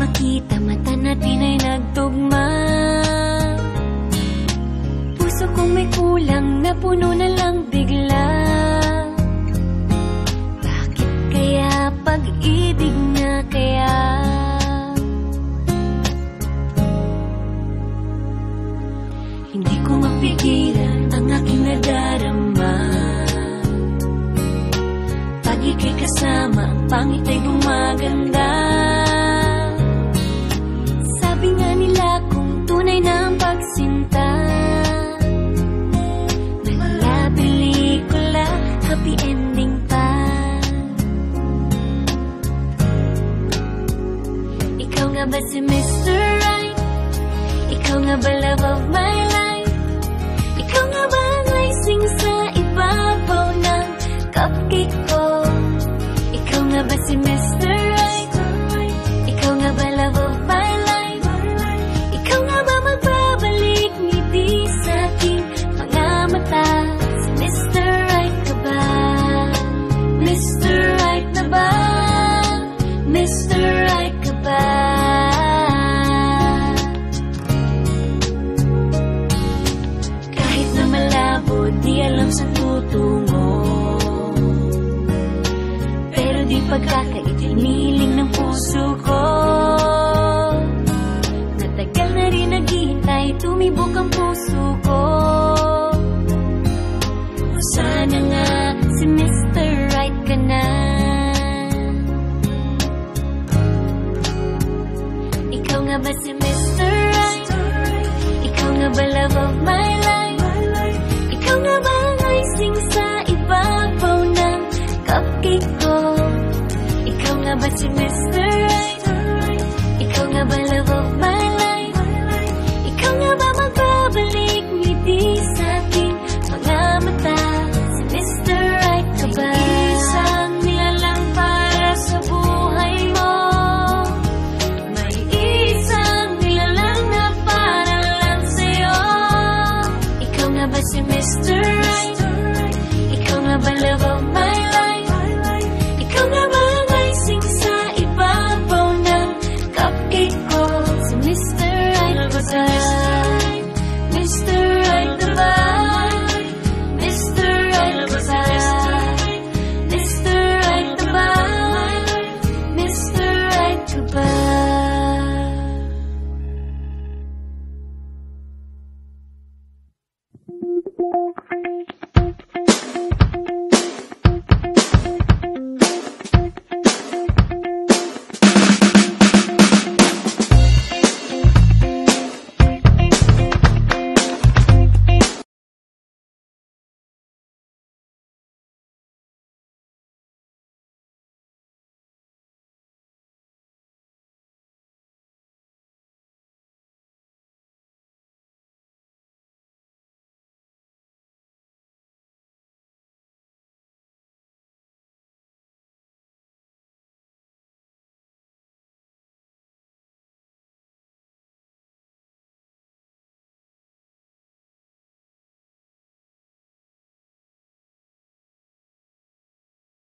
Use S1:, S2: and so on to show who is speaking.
S1: makita, mata natin ay nagtugma. Puso kong may kulang, napuno na lang bigla. Bakit kaya pag-ibig na kaya? Hindi ko mapigilan ang aking nadarama. Pag ika'y kasama, ang pangit ay gumaganda. Sabi nga nila kung tunay na ang pagsinta, mala pelikula, happy ending pa. Ikaw nga ba si Mr. Right? Ikaw nga ba love of my life? Ikaw nga ba ang icing sa ibabaw ng cupcake ko? Ikaw nga ba si Mr. Right? Ikaw nga ba love of my life? Ikaw nga ba magbabalik ngiti sa aking mga mata? Si Mr. Right ka ba? Mr. Right na ba? Mr. Right ka ba? Kahit na malabo, di alam saan tutungo, pero di pagkakaitiniling ng puso ko. Natagal na rin naghihintay, tumibok ang puso ko. O sana nga si Mr. Right ka na. Ikaw nga ba si Mr. Right? Ikaw nga ba love of my life? Ikaw nga ba ang icing sa ibabaw ng cupcake ko? Ikaw nga ba si Mr. Right? Ikaw nga ba love of my life? Ikaw nga ba magbabalik ngiti sa aking mga mata? Si Mr. Right ka ba? Isang nilalang para sa buhay mo. May isang nilalang na para lang sa'yo. Ikaw nga ba si Mr. Right? Ikaw nga ba love of my life? Ikaw nga ba ang icing sa ibabaw ng cupcake ko? Si Mr. Right ka ba?